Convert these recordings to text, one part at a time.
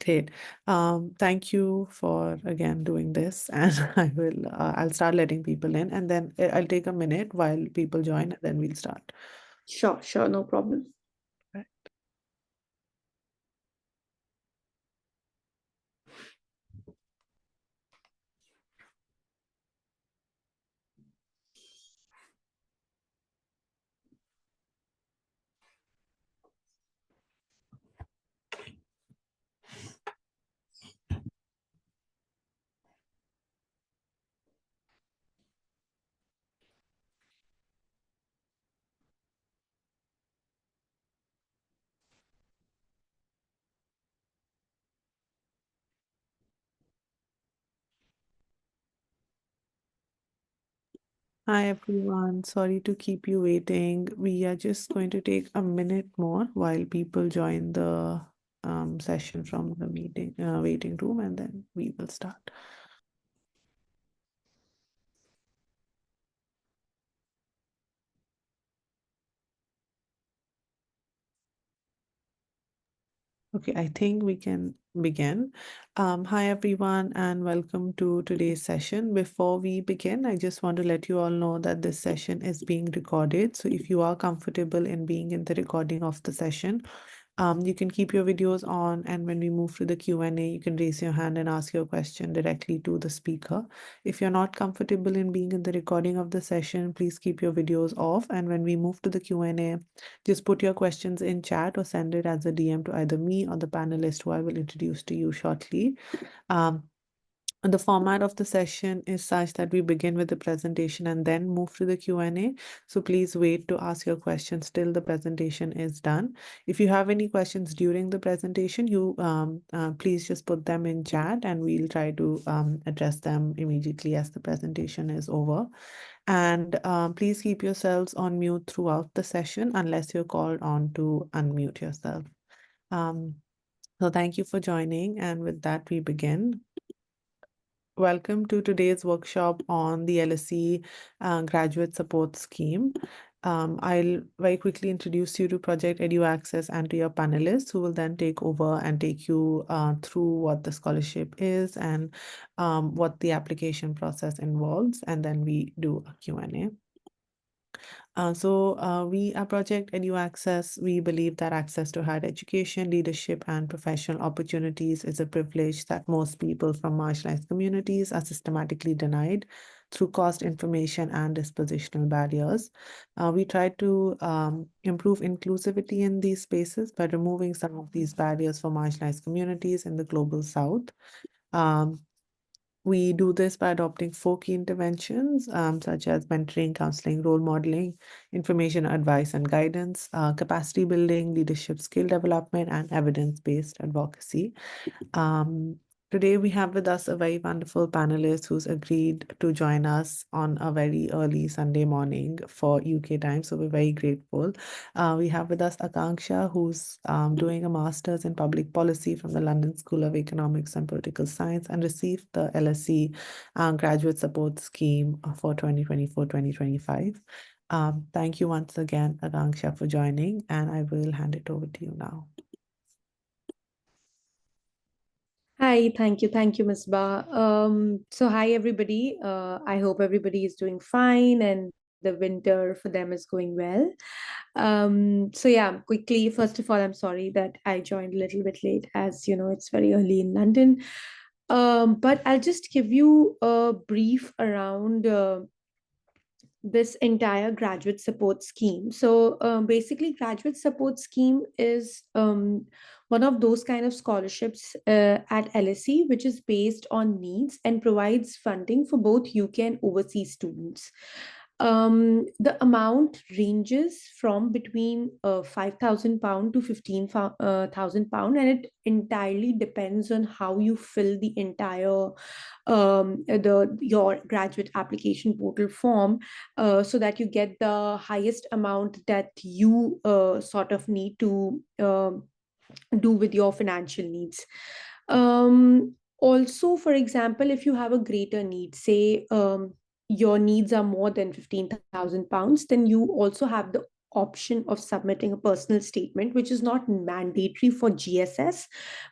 Great. Thank you for again doing this, and I'll start letting people in, and then I'll take a minute while people join, and then we'll start. Sure, no problem. Right. Hi everyone. Sorry to keep you waiting. We are just going to take a minute more while people join the session from the meeting waiting room, and then we will start. Okay, I think we can begin. Hi, everyone, and welcome to today's session. Before we begin, I just want to let you all know that this session is being recorded. So if you are comfortable in being in the recording of the session, you can keep your videos on, and when we move to the Q&A, you can raise your hand and ask your question directly to the speaker. If you're not comfortable in being in the recording of the session, please keep your videos off. And when we move to the Q&A, just put your questions in chat or send it as a DM to either me or the panelist who I will introduce to you shortly. Um, the format of the session is such that we begin with the presentation and then move to the Q&A. So please wait to ask your questions till the presentation is done. If you have any questions during the presentation, you please just put them in chat and we'll try to address them immediately as the presentation is over. And please keep yourselves on mute throughout the session unless you're called on to unmute yourself. So thank you for joining, and with that we begin. Welcome to today's workshop on the LSE Graduate Support Scheme. I'll very quickly introduce you to Project EduAccess and to your panelists, who will then take over and take you through what the scholarship is and what the application process involves, and then we do a Q&A. We at Project EduAccess, we believe that access to higher education, leadership, and professional opportunities is a privilege that most people from marginalized communities are systematically denied through cost, information, and dispositional barriers. We try to improve inclusivity in these spaces by removing some of these barriers for marginalized communities in the global South. We do this by adopting 4 key interventions, such as mentoring, counseling, role modeling, information, advice, and guidance, capacity building, leadership skill development, and evidence-based advocacy. Today, we have with us a very wonderful panelist who's agreed to join us on a very early Sunday morning for UK time, so we're very grateful. We have with us Akanksha, who's doing a master's in public policy from the London School of Economics and Political Science and received the LSE Graduate Support Scheme for 2024-2025. Thank you once again, Akanksha, for joining, and I will hand it over to you now. Hi, thank you, Misbah. So hi everybody. I hope everybody is doing fine and the winter for them is going well. So yeah, quickly, first of all, I'm sorry that I joined a little bit late, as you know, it's very early in London. But I'll just give you a brief around this entire graduate support scheme. So basically, graduate support scheme is one of those kind of scholarships at LSE, which is based on needs and provides funding for both UK and overseas students. The amount ranges from between £5,000 to £15,000, and it entirely depends on how you fill the entire your graduate application portal form, so that you get the highest amount that you sort of need to do with your financial needs. Also, for example, if you have a greater need, say your needs are more than £15,000, then you also have the option of submitting a personal statement, which is not mandatory for GSS.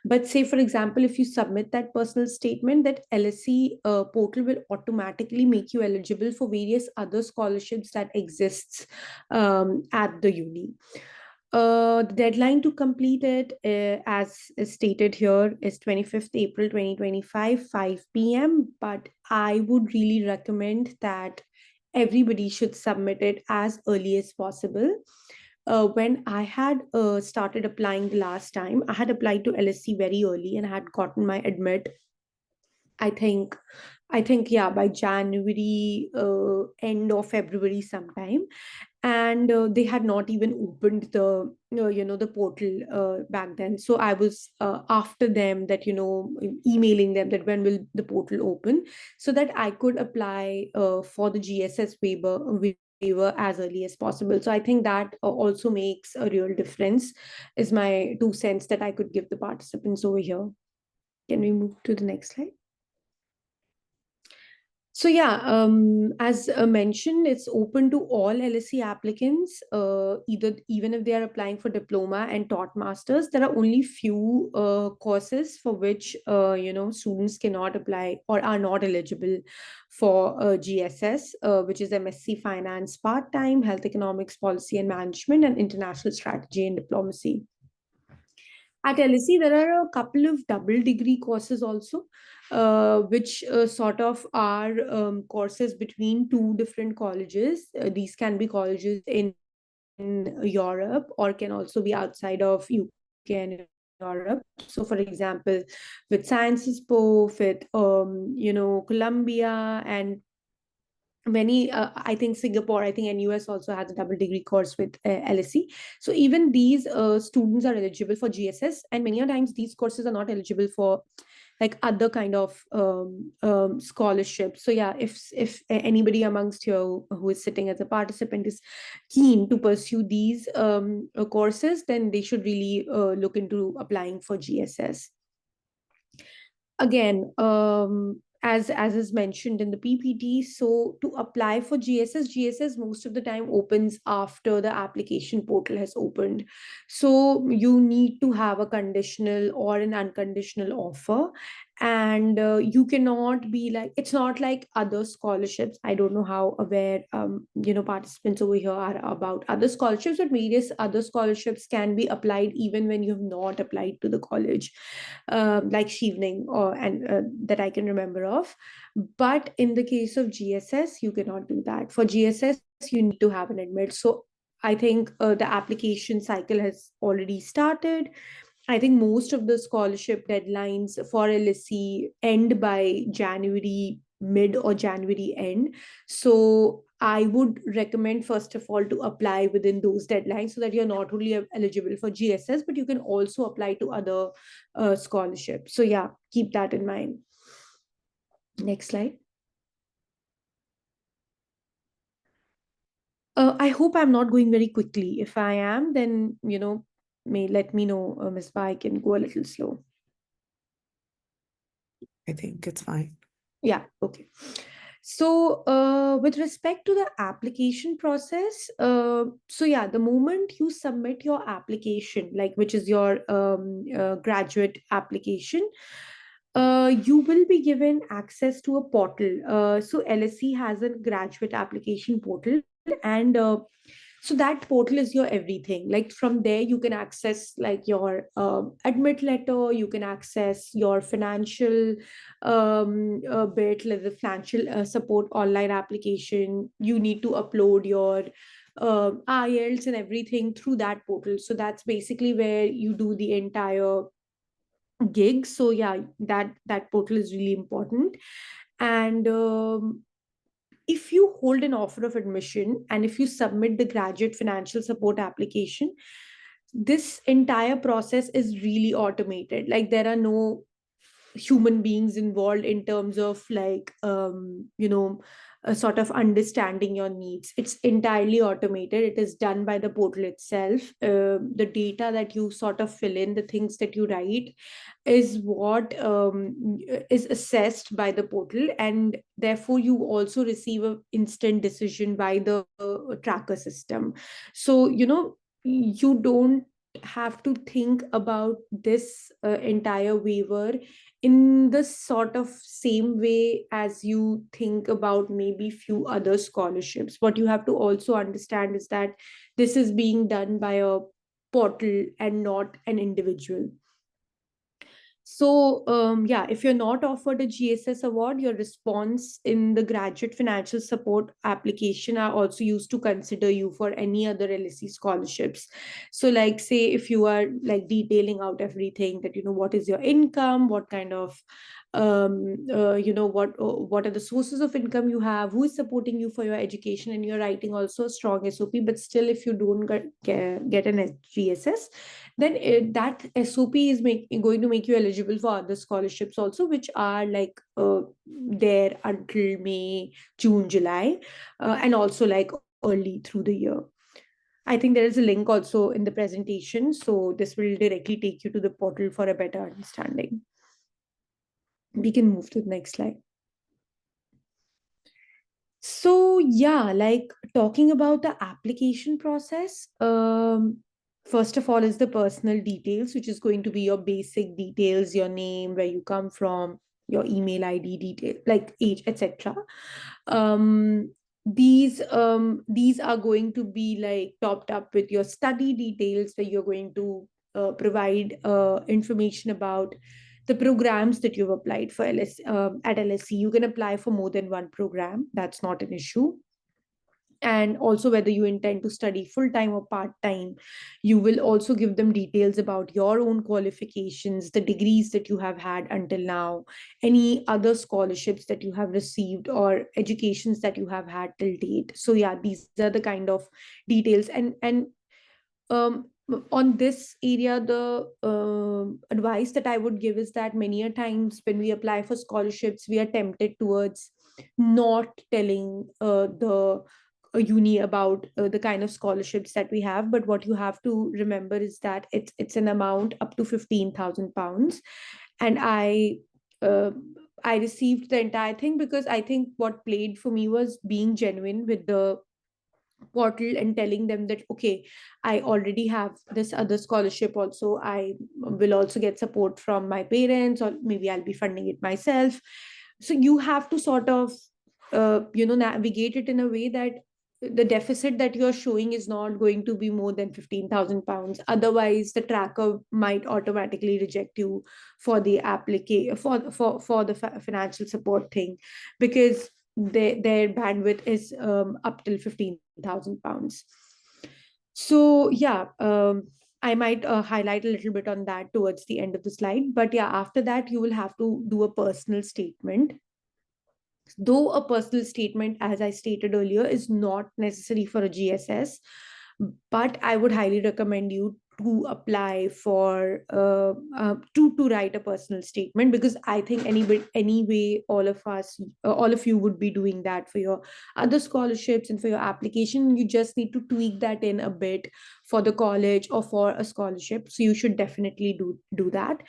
But say, for example, if you submit that personal statement, that LSE portal will automatically make you eligible for various other scholarships that exists at the uni. The deadline to complete it, as is stated here, is 25th April 2025, 5 p.m. But I would really recommend that everybody should submit it as early as possible. When I had started applying the last time, I had applied to LSC very early and had gotten my admit. I think, yeah, by January, end of February sometime, and they had not even opened the the portal back then. So I was after them, that emailing them that when will the portal open, so that I could apply for the GSS waiver as early as possible. So I think that also makes a real difference, is my 2 cents that I could give the participants over here. Can we move to the next slide? So yeah, as mentioned, it's open to all LSE applicants, either even if they are applying for diploma and taught masters. There are only few courses for which students cannot apply or are not eligible for GSS, which is MSc Finance part time, Health Economics Policy and Management, and International Strategy and Diplomacy. At LSE, there are a couple of double degree courses also, which sort of are courses between two different colleges. These can be colleges in Europe or can also be outside of UK and Europe. So, for example, with Sciences Po, with Columbia, and many I think Singapore, I think NUS also has a double degree course with LSE. So even these students are eligible for GSS, and many a times these courses are not eligible for like other kind of scholarships. So yeah, if anybody amongst you who is sitting as a participant is keen to pursue these courses, then they should really look into applying for GSS. Again, as is mentioned in the PPT, so to apply for GSS most of the time opens after the application portal has opened. So you need to have a conditional or an unconditional offer, and you cannot be like, it's not like other scholarships. I don't know how aware participants over here are about other scholarships, but various other scholarships can be applied even when you have not applied to the college, like Shivning or and that I can remember of. But in the case of GSS, you cannot do that. For GSS, you need to have an admit. So I think the application cycle has already started. I think most of the scholarship deadlines for LSE end by January mid or January end. So I would recommend, first of all, to apply within those deadlines so that you're not only eligible for GSS, but you can also apply to other scholarships. So yeah, keep that in mind. Next slide. I hope I'm not going very quickly. If I am, then may let me know, Misbah. I can go a little slow. I think it's fine. Yeah, okay. So, with respect to the application process, so yeah, the moment you submit your application, like which is your graduate application, you will be given access to a portal. So, LSE has a graduate application portal, and so that portal is your everything. Like from there you can access like your admit letter, you can access your financial bit, like the financial support online application. You need to upload your IELTS and everything through that portal. So that's basically where you do the entire gig. So yeah, that portal is really important. And if you hold an offer of admission and if you submit the graduate financial support application, this entire process is really automated. Like there are no human beings involved in terms of like sort of understanding your needs. It's entirely automated. It is done by the portal itself. The data that you sort of fill in, the things that you write, is what is assessed by the portal, and therefore you also receive a instant decision by the tracker system. So you don't have to think about this entire waiver in the sort of same way as you think about maybe few other scholarships. What you have to also understand is that this is being done by a portal and not an individual. So, yeah, if you're not offered a GSS award, your response in the graduate financial support application are also used to consider you for any other LSE scholarships. So, like, say, if you are like detailing out everything that, what is your income, what kind of what are the sources of income you have, who is supporting you for your education, and you're writing also a strong SOP, but still if you don't get an GSS, then that SOP is going to make you eligible for other scholarships also, which are like there until May, June, July, and also like early through the year. I think there is a link also in the presentation, so this will directly take you to the portal for a better understanding. We can move to the next slide. So yeah, like talking about the application process, first of all is the personal details, which is going to be your basic details, your name, where you come from, your email ID detail, like age, etc. Um, these are going to be like topped up with your study details, where you're going to provide information about the programs that you've applied for at LSE. You can apply for more than one program. That's not an issue. And also whether you intend to study full time or part time. You will also give them details about your own qualifications, the degrees that you have had until now, any other scholarships that you have received or educations that you have had till date. So yeah, these are the kind of details. And um, on this area, the advice that I would give is that many a times when we apply for scholarships, we are tempted towards not telling the uni about the kind of scholarships that we have. But what you have to remember is that it's an amount up to £15,000, and uh, I received the entire thing because I think what played for me was being genuine with the portal and telling them that okay, I already have this other scholarship also, I will also get support from my parents, or maybe I'll be funding it myself. So you have to sort of navigate it in a way that the deficit that you're showing is not going to be more than £15,000. Otherwise the tracker might automatically reject you for the application for the financial support thing, because their bandwidth is up till £15,000. So yeah, I might highlight a little bit on that towards the end of the slide. But yeah, after that you will have to do a personal statement. Though a personal statement, as I stated earlier, is not necessary for a GSS, but I would highly recommend you to apply for to write a personal statement, because I think anyway all of us, all of you would be doing that for your other scholarships and for your application. You just need to tweak that in a bit for the college or for a scholarship, so you should definitely do that.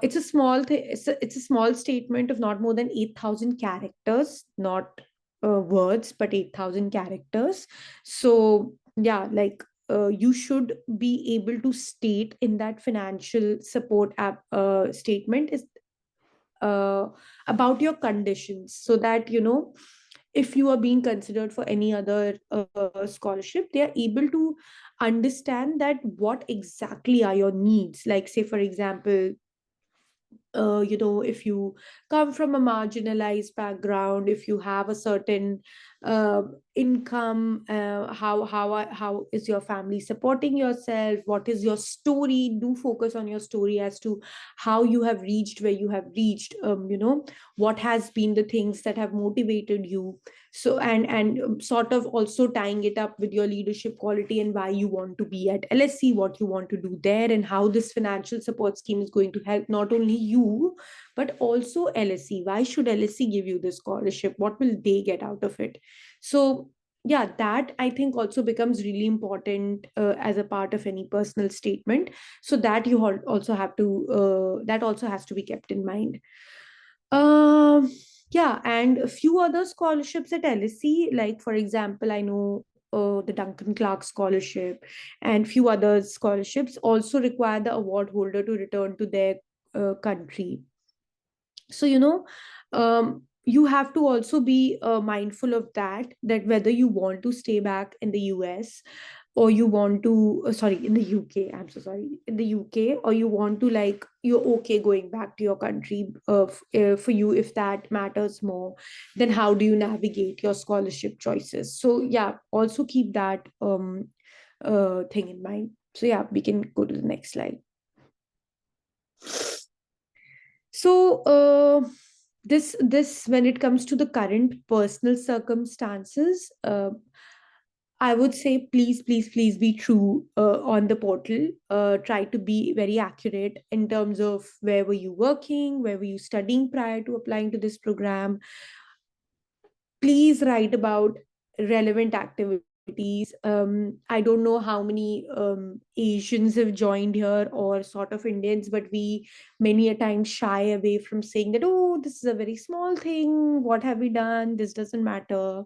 It's a small it's a small statement of not more than 8,000 characters, not words, but 8,000 characters. So yeah, like you should be able to state in that financial support app statement is uh, about your conditions, so that if you are being considered for any other scholarship, they are able to understand that what exactly are your needs. Like say for example, if you come from a marginalized background, if you have a certain uh, income, how is your family supporting yourself, what is your story. Do focus on your story as to how you have reached where you have reached, what has been the things that have motivated you. So and sort of also tying it up with your leadership quality and why you want to be at LSE, what you want to do there, and how this financial support scheme is going to help not only you but also LSE. Why should LSE give you this scholarship? What will they get out of it? So yeah, that I think also becomes really important as a part of any personal statement. So that also have to that also has to be kept in mind. um yeah, and a few other scholarships at LSE, like for example, I know the Duncan Clark Scholarship and few other scholarships also require the award holder to return to their country. So you have to also be mindful of that whether you want to stay back in the US, or you want to sorry, in the UK, I'm so sorry, in the UK, or you want to, like, you're okay going back to your country, for you, if that matters more, then how do you navigate your scholarship choices? So yeah, also keep that thing in mind. So yeah, we can go to the next slide. So this when it comes to the current personal circumstances, I would say please, please, please be true on the portal. Try to be very accurate in terms of where were you working, where were you studying prior to applying to this program. Please write about relevant activities. I don't know how many Asians have joined here, or sort of Indians, but we many a time shy away from saying that, oh, this is a very small thing, what have we done, this doesn't matter.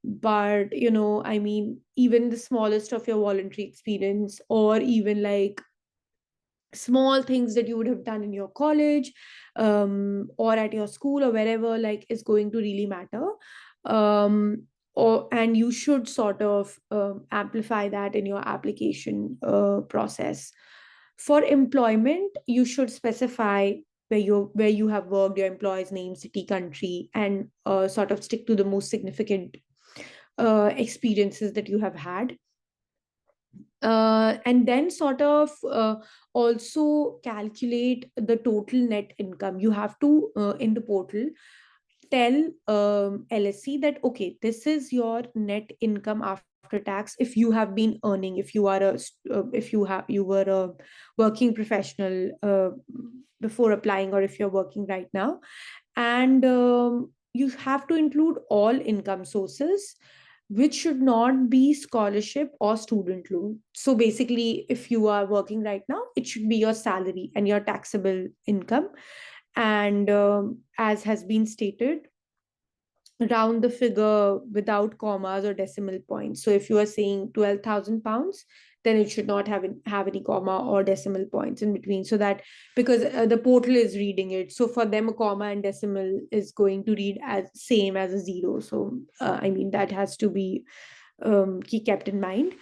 But I mean, even the smallest of your voluntary experience, or even like small things that you would have done in your college, or at your school, or wherever, like, is going to really matter. And you should sort of amplify that in your application process. For employment, you should specify where you have worked, your employer's name, city, country, and sort of stick to the most significant experiences that you have had. And then sort of also calculate the total net income. You have to, in the portal, tell LSE that, okay, this is your net income after tax, if you have been earning, if you are if you were a working professional before applying, or if you're working right now. And you have to include all income sources, which should not be scholarship or student loan. So basically, if you are working right now, it should be your salary and your taxable income. And as has been stated, round the figure without commas or decimal points. So if you are saying £12,000, then it should not have any comma or decimal points in between. So that, because the portal is reading it, so for them a comma and decimal is going to read as same as a zero. So I mean, that has to be kept in mind.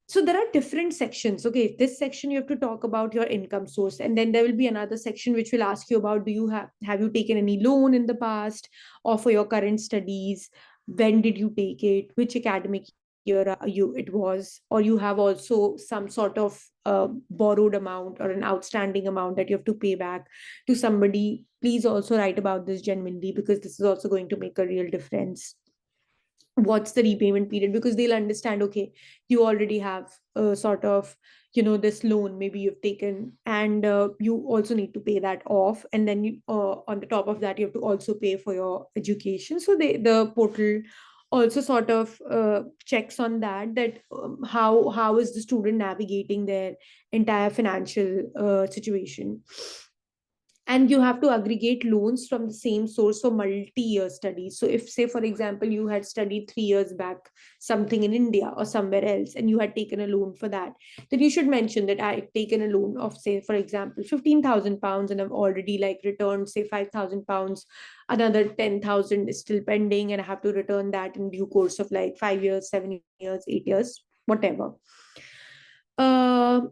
So there are different sections. Okay, this section you have to talk about your income source, and then there will be another section which will ask you about, do you have you taken any loan in the past, or for your current studies, when did you take it, which academic year it was, or you have also some sort of borrowed amount or an outstanding amount that you have to pay back to somebody. Please also write about this genuinely, because this is also going to make a real difference. What's the repayment period? Because they'll understand, okay, you already have sort of, this loan maybe you've taken, and you also need to pay that off, and then on the top of that, you have to also pay for your education. So the portal also sort of checks on that how is the student navigating their entire financial situation. And you have to aggregate loans from the same source for multi-year studies. So if, say, for example, you had studied 3 years back something in India or somewhere else, and you had taken a loan for that, then you should mention that I've taken a loan of, say, for example, £15,000, and I've already, like, returned, say, £5,000. Another 10,000 is still pending, and I have to return that in due course of like 5 years, 7 years, 8 years, whatever.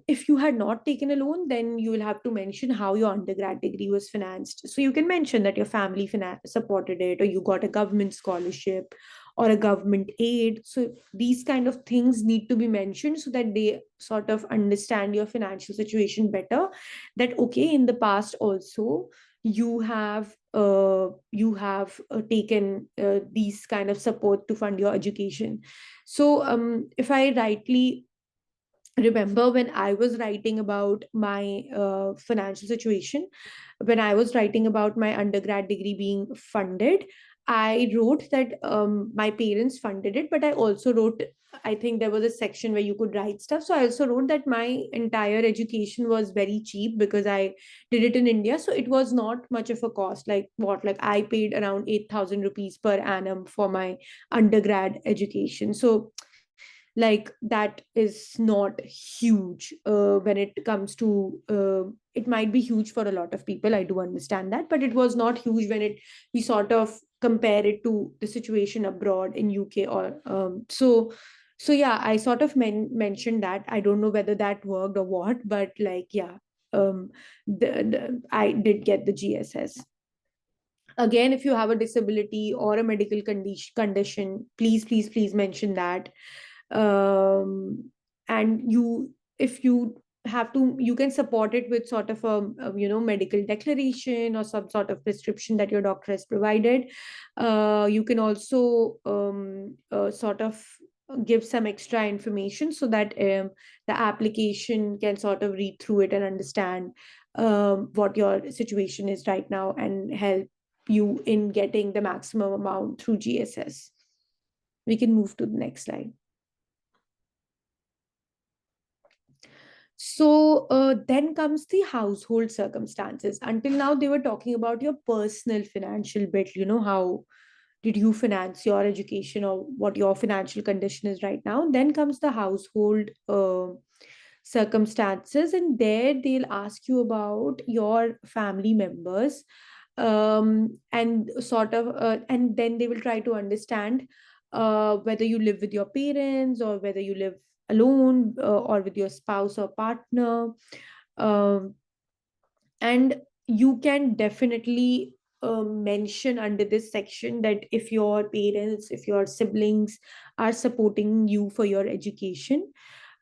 If you had not taken a loan, then you will have to mention how your undergrad degree was financed. So you can mention that your family supported it, or you got a government scholarship, or a government aid. So these kind of things need to be mentioned so that they sort of understand your financial situation better, that okay, in the past also you have taken these kind of support to fund your education. So if I rightly remember, when I was writing about my financial situation, when I was writing about my undergrad degree being funded, I wrote that my parents funded it, but I also wrote, I think there was a section where you could write stuff. So I also wrote that my entire education was very cheap because I did it in India. So it was not much of a cost. Like what? Like I paid around 8,000 rupees per annum for my undergrad education. So like that is not huge when it comes to it might be huge for a lot of people, I do understand that, but it was not huge when it we sort of compare it to the situation abroad in UK or so yeah, I sort of mentioned that. I don't know whether that worked or what, but like yeah, I did get the GSS. Again, if you have a disability or a medical condition, please mention that. And you, if you have to, you can support it with sort of a medical declaration or some sort of prescription that your doctor has provided. You can also sort of give some extra information so that the application can sort of read through it and understand what your situation is right now and help you in getting the maximum amount through GSS. We can move to the next slide. So then comes the household circumstances. Until now, they were talking about your personal financial bit, how did you finance your education or what your financial condition is right now. Then comes the household circumstances, and there they'll ask you about your family members, and sort of and then they will try to understand whether you live with your parents or whether you live alone, or with your spouse or partner. um, and you can definitely mention under this section that if your parents, if your siblings are supporting you for your education.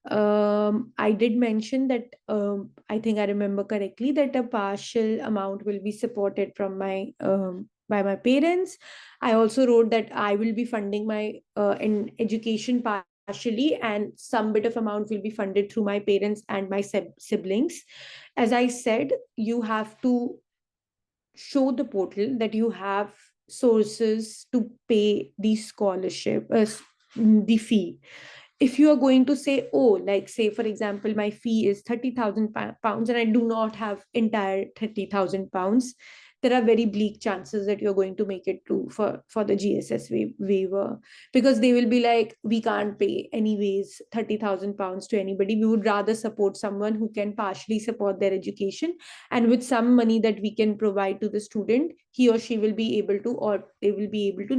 I did mention that I think I remember correctly that a partial amount will be supported from my by my parents. I also wrote that I will be funding my in education partially, and some bit of amount will be funded through my parents and my siblings. As I said, you have to show the portal that you have sources to pay the scholarship, the fee. If you are going to say, oh, like say for example, my fee is 30,000 pounds and I do not have entire 30,000 pounds, there are very bleak chances that you're going to make it to for the GSS waiver, because they will be like, we can't pay anyways 30,000 pounds to anybody. We would rather support someone who can partially support their education, and with some money that we can provide to the student, he or she will be able to, or they will be able to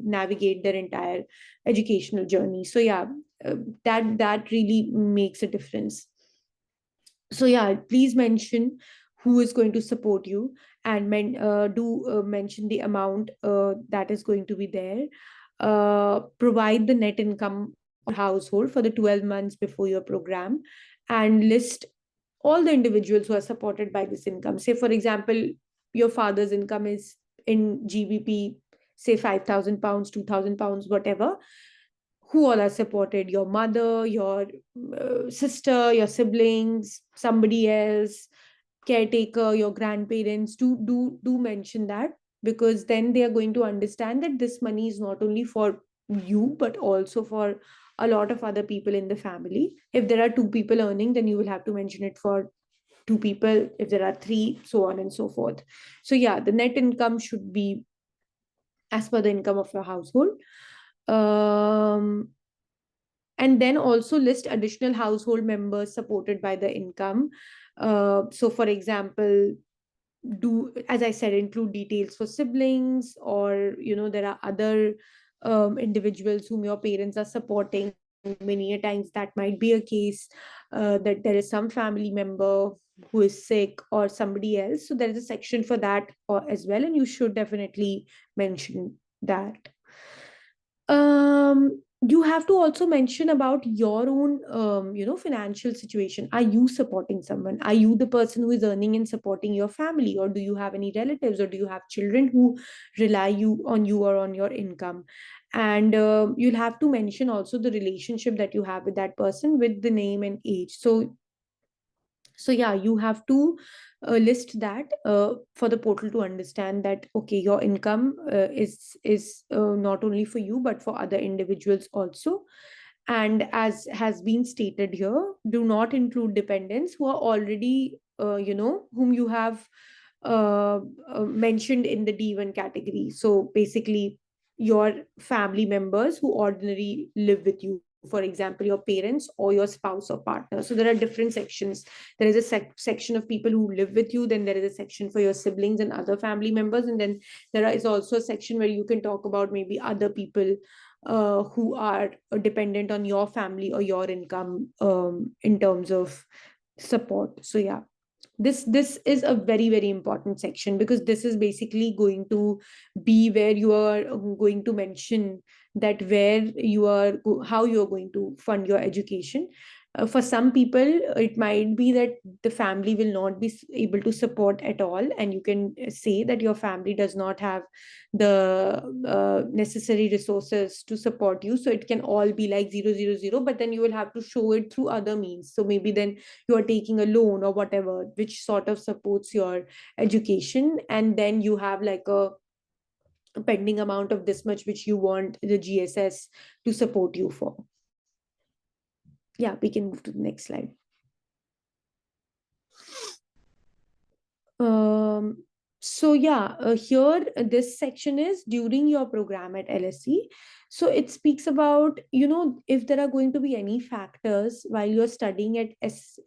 navigate their entire educational journey. So yeah, that really makes a difference. So yeah, please mention who is going to support you, and do mention the amount that is going to be there. Provide the net income of your household for the 12 months before your program, and list all the individuals who are supported by this income. Say for example, your father's income is in GBP, say 5,000 pounds, 2,000 pounds, whatever. Who all are supported? Your mother, your sister, your siblings, somebody else, caretaker, your grandparents. Do mention that, because then they are going to understand that this money is not only for you but also for a lot of other people in the family. If there are two people earning, then you will have to mention it for two people. If there are three, so on and so forth. So yeah, the net income should be as per the income of your household. um, and then also list additional household members supported by the income. So for example, do, as I said, include details for siblings, or there are other individuals whom your parents are supporting. Many a times that might be a case, that there is some family member who is sick or somebody else, so there is a section for that as well, and you should definitely mention that. You have to also mention about your own financial situation. Are you supporting someone? Are you the person who is earning and supporting your family, or do you have any relatives, or do you have children who rely you or on your income? And you'll have to mention also the relationship that you have with that person with the name and age. So yeah, you have to list that for the portal to understand that okay, your income is not only for you but for other individuals also. And as has been stated here, do not include dependents who are already whom you have mentioned in the D1 category. So basically your family members who ordinarily live with you, for example your parents or your spouse or partner. So there are different sections. There is a section of people who live with you, then there is a section for your siblings and other family members, and then is also a section where you can talk about maybe other people who are dependent on your family or your income in terms of support. So yeah, this is a very very important section, because this is basically going to be where you are going to mention that where you are how you are going to fund your education. For some people it might be that the family will not be able to support at all, and you can say that your family does not have the necessary resources to support you, so it can all be like 000, but then you will have to show it through other means. So maybe then you are taking a loan or whatever which sort of supports your education, and then you have like a pending amount of this much which you want the GSS to support you for. Yeah, we can move to the next slide. Um, so yeah, here this section is during your program at LSE. So it speaks about, if there are going to be any factors while you're studying at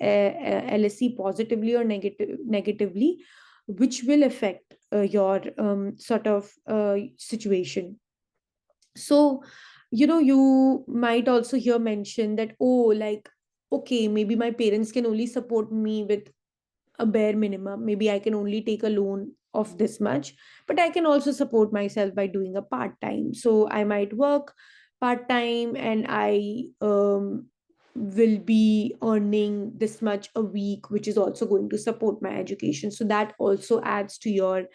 LSE positively or negatively, which will affect your sort of situation. So you might also hear mention that, oh, like, okay, maybe my parents can only support me with a bare minimum. Maybe I can only take a loan of this much, but I can also support myself by doing a part time. So I might work part time, and I will be earning this much a week, which is also going to support my education. So that also adds to your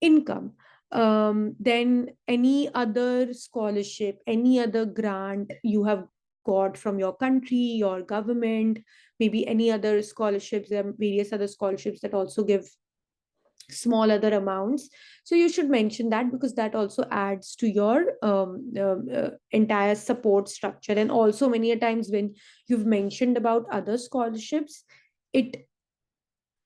income. Then any other scholarship, any other grant you have got from your country, your government, maybe any other scholarships. There are various other scholarships that also give small other amounts. So you should mention that, because that also adds to your entire support structure. And also many a times when you've mentioned about other scholarships, it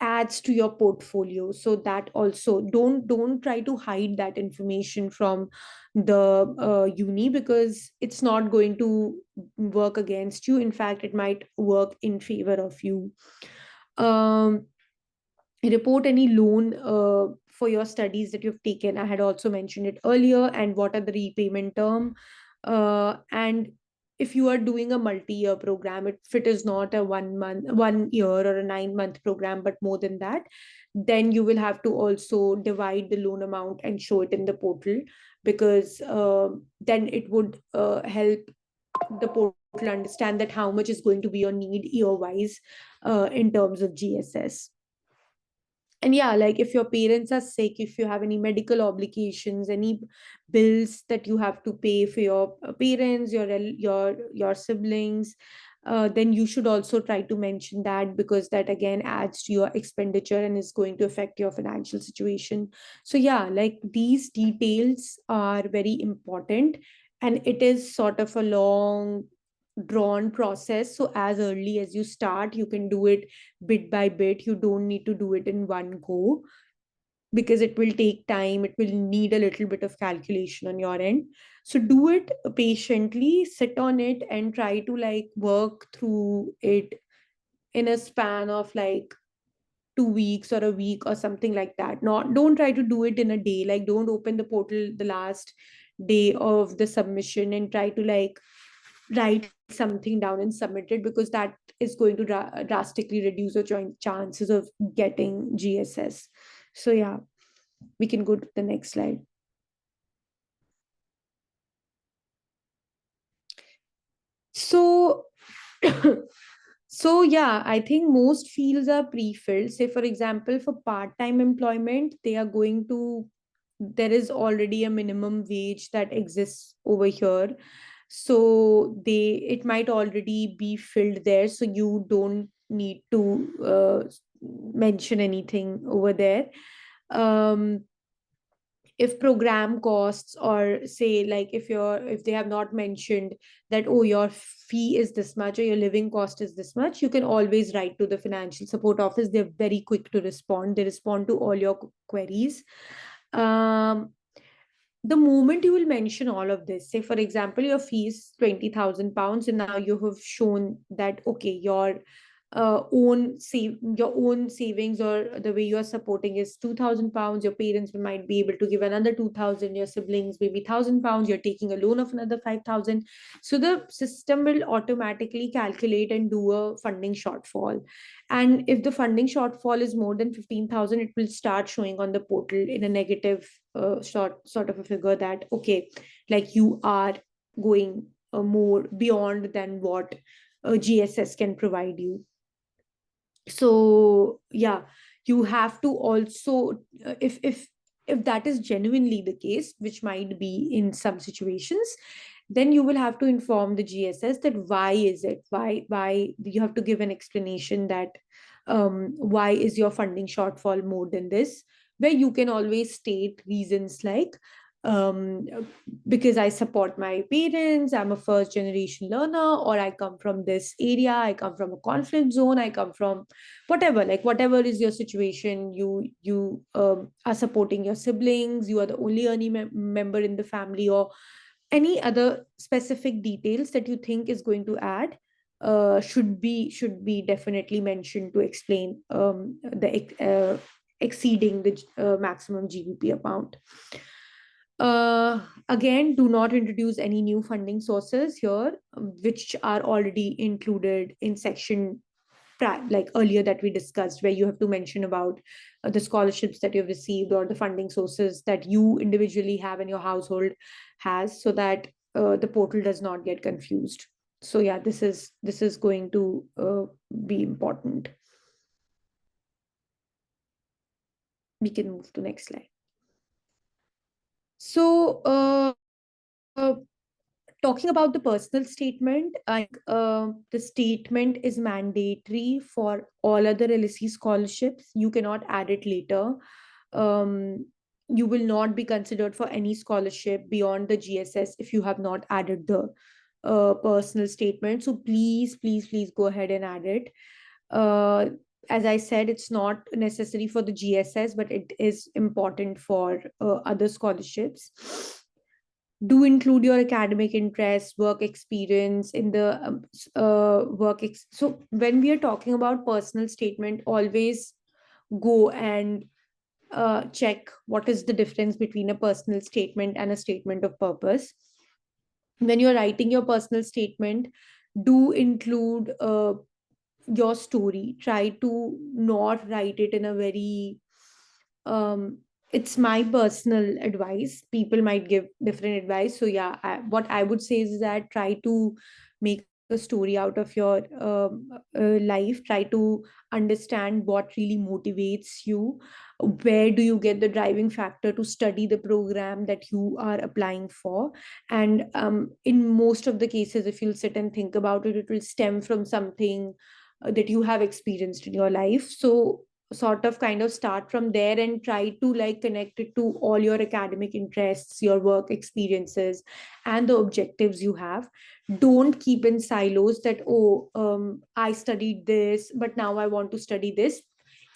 adds to your portfolio. So that also, don't try to hide that information from the uni, because it's not going to work against you. In fact, it might work in favor of you. um, Report any loan for your studies that you've taken. I had also mentioned it earlier. And what are the repayment term? And if you are doing a multi-year program, if it is not a 1 month, 1 year, or a 9 month program, but more than that, then you will have to also divide the loan amount and show it in the portal, because then it would help the portal understand that how much is going to be your need year wise in terms of GSS. And yeah, like if your parents are sick, if you have any medical obligations, any bills that you have to pay for your parents, your siblings, then you should also try to mention that, because that again adds to your expenditure and is going to affect your financial situation. So yeah, like these details are very important, and it is sort of a long drawn process. So as early as you start, you can do it bit by bit. You don't need to do it in one go, because it will take time. It will need a little bit of calculation on your end. So do it patiently, sit on it, and try to like work through it in a span of like 2 weeks or a week or something like that. Not Don't try to do it in a day. Like don't open the portal the last day of the submission and try to like write something down and submit it, because that is going to drastically reduce your chances of getting GSS. So yeah, we can go to the next slide. So, so yeah, I think most fields are pre-filled. Say, for example, for part-time employment, they are going to, there is already a minimum wage that exists over here. So it might already be filled there. So you don't need to mention anything over there. Um, if program costs, or say like if they have not mentioned that, oh, your fee is this much or your living cost is this much, you can always write to the financial support office. They're very quick to respond. They respond to all your queries. um, the moment you will mention all of this, say for example your fee is 20,000 pounds, and now you have shown that, okay, your own savings, or the way you are supporting is 2,000 pounds, your parents might be able to give another 2,000, your siblings maybe 1,000 pounds, you're taking a loan of another 5,000. So the system will automatically calculate and do a funding shortfall. And if the funding shortfall is more than 15,000, it will start showing on the portal in a negative sort of a figure, that okay, like you are going more beyond than what GSS can provide you. So yeah, you have to also, if that is genuinely the case, which might be in some situations, then you will have to inform the GSS that why is it, why you have to give an explanation that why is your funding shortfall more than this, where you can always state reasons like, um, because I support my parents, I'm a first generation learner, or I come from this area, I come from a conflict zone, I come from whatever, like whatever is your situation, you are supporting your siblings, you are the only earning member in the family, or any other specific details that you think is going to add, should be definitely mentioned to explain exceeding the maximum GBP amount. Again, do not introduce any new funding sources here, which are already included in section like earlier that we discussed, where you have to mention about the scholarships that you've received, or the funding sources that you individually have and your household has, so that the portal does not get confused. So yeah, this is going to be important. We can move to next slide. So talking about the personal statement, I think the statement is mandatory for all other LSE scholarships. You cannot add it later. Um, you will not be considered for any scholarship beyond the GSS if you have not added the personal statement. So please, please, please go ahead and add it. Uh, as I said, it's not necessary for the GSS, but it is important for other scholarships. Do include your academic interests, work experience in the so when we are talking about personal statement, always go and check what is the difference between a personal statement and a statement of purpose. When you're writing your personal statement, do include your story. Try to not write it in a very it's my personal advice, people might give different advice. So yeah, what I would say is that try to make a story out of your life. Try to understand what really motivates you, where do you get the driving factor to study the program that you are applying for. And in most of the cases, if you'll sit and think about it, it will stem from something that you have experienced in your life. So sort of kind of start from there and try to like connect it to all your academic interests, your work experiences, and the objectives you have. Don't keep in silos that, oh, I studied this but now I want to study this.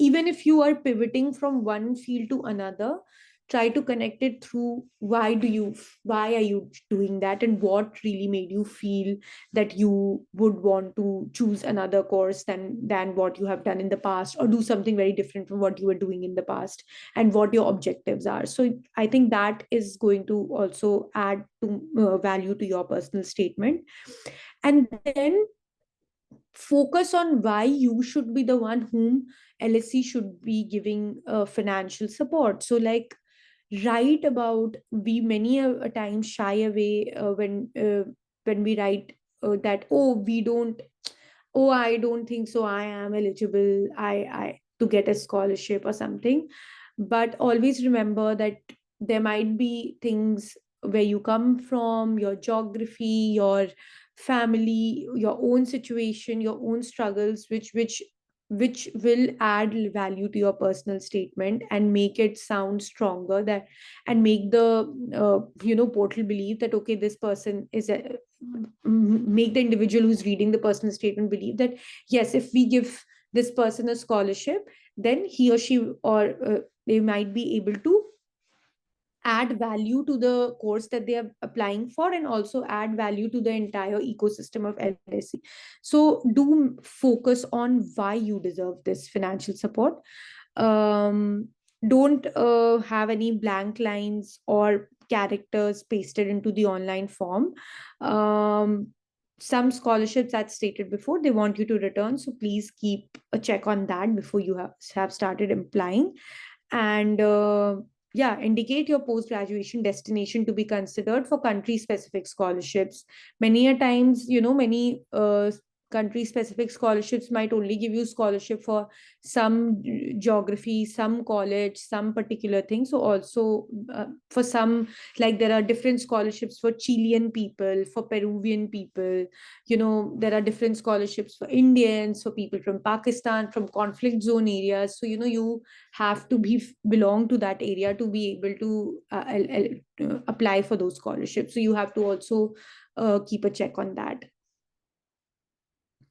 Even if you are pivoting from one field to another, try to connect it through why are you doing that, and what really made you feel that you would want to choose another course than what you have done in the past, or do something very different from what you were doing in the past, and what your objectives are. So I think that is going to also add to value to your personal statement. And then focus on why you should be the one whom LSE should be giving financial support. So like write about, we many a time shy away when we write that, oh, we don't, oh, I don't think so I am eligible, I to get a scholarship or something. But always remember that there might be things where you come from, your geography, your family, your own situation, your own struggles, which will add value to your personal statement and make it sound stronger, that and make the portal believe that, okay, this person is a, make the individual who's reading the personal statement believe that, yes, if we give this person a scholarship, then he or she, or they might be able to add value to the course that they are applying for, and also add value to the entire ecosystem of LSE. So do focus on why you deserve this financial support. um, don't have any blank lines or characters pasted into the online form. Some scholarships, as stated before, they want you to return, so please keep a check on that before you have started applying. And yeah, indicate your post graduation destination to be considered for country specific scholarships. Many a times, many country specific scholarships might only give you scholarship for some geography, some college, some particular thing. So also for some, like there are different scholarships for Chilean people, for Peruvian people, there are different scholarships for Indians, for people from Pakistan, from conflict zone areas. So you have to belong to that area to be able to apply for those scholarships. So you have to also keep a check on that.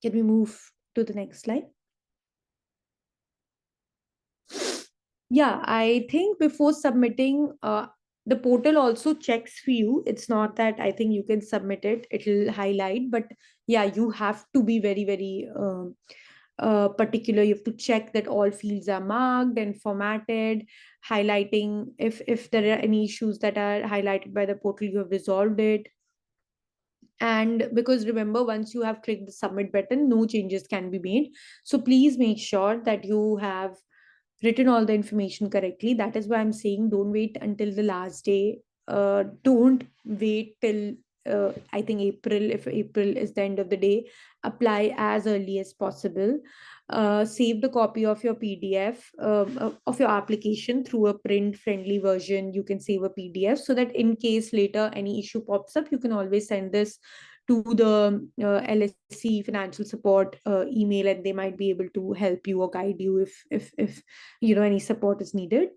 Can we move to the next slide? Yeah, I think before submitting, the portal also checks for you. It's not that I think you can submit it, it'll highlight, but yeah, you have to be very, very particular. You have to check that all fields are marked and formatted, highlighting if there are any issues that are highlighted by the portal, you have resolved it. And because remember, once you have clicked the submit button, no changes can be made. So please make sure that you have written all the information correctly. That is why I'm saying don't wait until the last day. Don't wait till I think April. If April is the end of the day, apply as early as possible. Save the copy of your PDF of your application through a print friendly version. You can save a PDF so that in case later any issue pops up, you can always send this to the LSE financial support email, and they might be able to help you or guide you if any support is needed.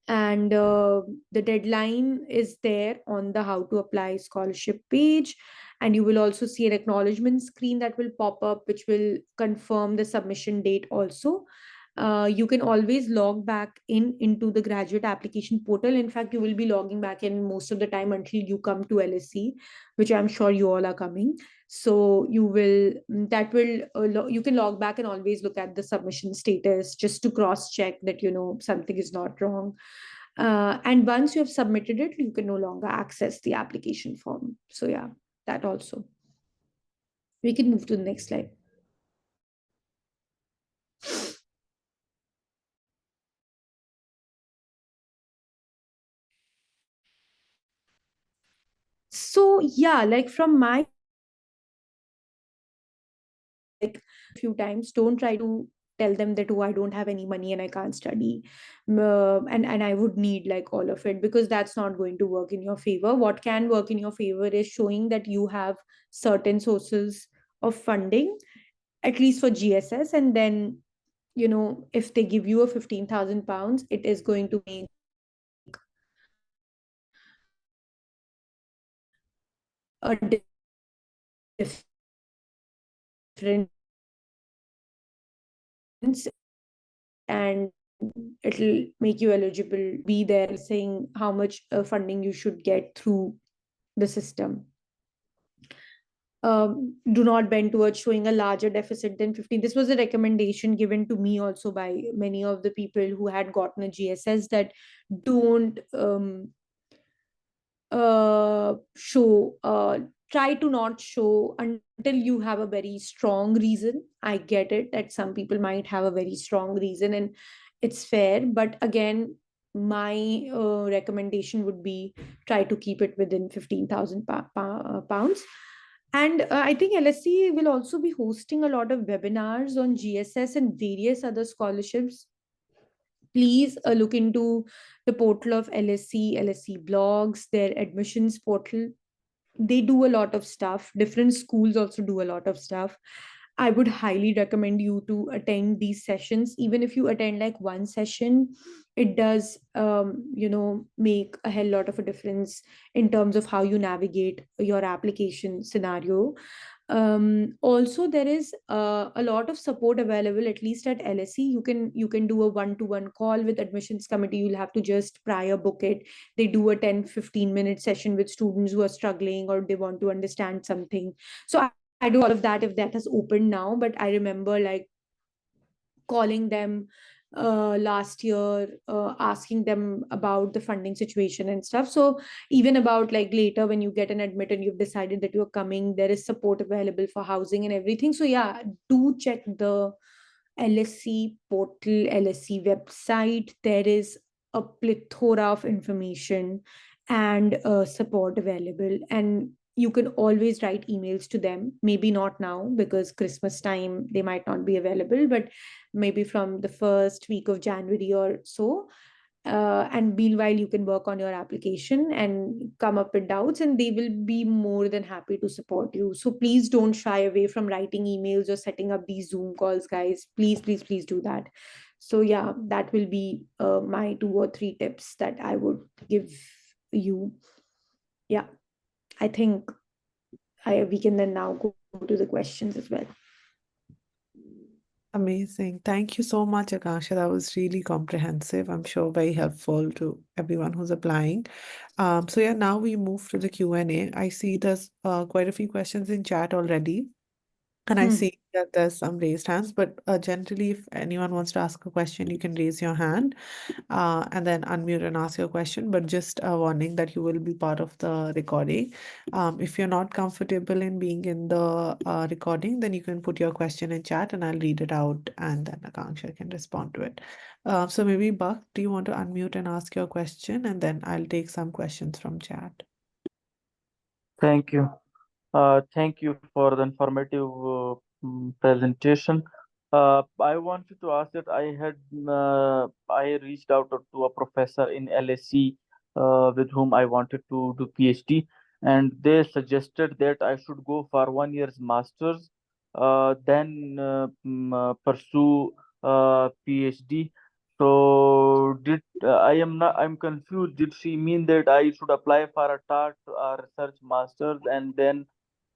And the deadline is there on the how to apply scholarship page, and you will also see an acknowledgement screen that will pop up, which will confirm the submission date also. You can always log back into the graduate application portal. In fact, you will be logging back in most of the time until you come to LSE, which I'm sure you all are coming. So you will that will you can log back and always look at the submission status just to cross check that something is not wrong. And once you have submitted it, you can no longer access the application form. So yeah, that also. We can move to the next slide. So yeah, like from my like a few times, don't try to tell them that, oh, I don't have any money and I can't study, and I would need like all of it, because that's not going to work in your favor. What can work in your favor is showing that you have certain sources of funding, at least for GSS, and then if they give you a 15,000 pounds, it is going to make a difference, and it'll make you eligible be there, saying how much funding you should get through the system. Do not bend towards showing a larger deficit than 15. This was a recommendation given to me also by many of the people who had gotten a GSS, that don't show try to not show until you have a very strong reason. I get it that some people might have a very strong reason, and it's fair, but again, my recommendation would be try to keep it within 15,000 pounds. And I think LSE will also be hosting a lot of webinars on GSS and various other scholarships. Please look into the portal of LSE, LSE blogs, their admissions portal. They do a lot of stuff. Different schools also do a lot of stuff. I would highly recommend you to attend these sessions. Even if you attend like one session, it does make a hell lot of a difference in terms of how you navigate your application scenario. Also, there is a lot of support available, at least at LSE. You can do a one-to-one call with admissions committee. You'll have to just prior book it. They do a 10-15 minute session with students who are struggling or they want to understand something. So I do all of that if that has opened now. But I remember like calling them last year, asking them about the funding situation and stuff. So even about like later when you get an admit and you've decided that you're coming, there is support available for housing and everything. So yeah, do check the LSE portal, LSE website. There is a plethora of information and support available. And you can always write emails to them. Maybe not now because Christmas time, they might not be available, but maybe from the first week of January or so. And meanwhile, you can work on your application and come up with doubts, and they will be more than happy to support you. So please don't shy away from writing emails or setting up these Zoom calls, guys. Please, please, please do that. So, yeah, that will be my 2 or 3 tips that I would give you. Yeah, I think we can then now go to the questions as well. Amazing. Thank you so much, Akanksha. That was really comprehensive. I'm sure very helpful to everyone who's applying. So yeah, now we move to the Q&A. I see there's quite a few questions in chat already. And I Hmm. see that there's some raised hands, but generally, if anyone wants to ask a question, you can raise your hand and then unmute and ask your question. But just a warning that you will be part of the recording. If you're not comfortable in being in the recording, then you can put your question in chat and I'll read it out and then Akanksha can respond to it. So maybe Buck, do you want to unmute and ask your question? And then I'll take some questions from chat. Thank you. Thank you for the informative presentation. I wanted to ask that I reached out to a professor in LSE with whom I wanted to do PhD, and they suggested that I should go for 1 year's masters, then pursue PhD. So did I'm confused. Did she mean that I should apply for a TAT research masters and then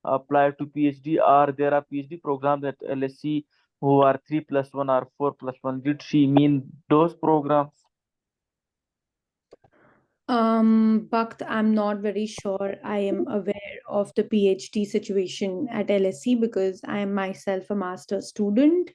apply to PhD, or there are PhD programs at LSE who are 3+1 or 4+1? Did she mean those programs? Bakt, I'm not very sure I am aware of the PhD situation at LSE because I am myself a master's student.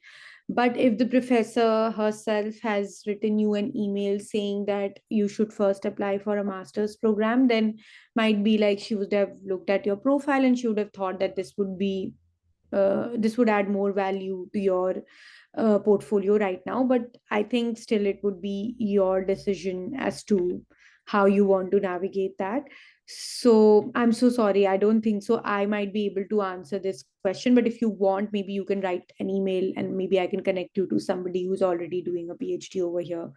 But if the professor herself has written you an email saying that you should first apply for a master's program, then might be like she would have looked at your profile and she would have thought that this would add more value to your portfolio right now. But I think still it would be your decision as to how you want to navigate that. So I'm so sorry. I don't think so. I might be able to answer this question, but if you want, maybe you can write an email and maybe I can connect you to somebody who's already doing a PhD over here.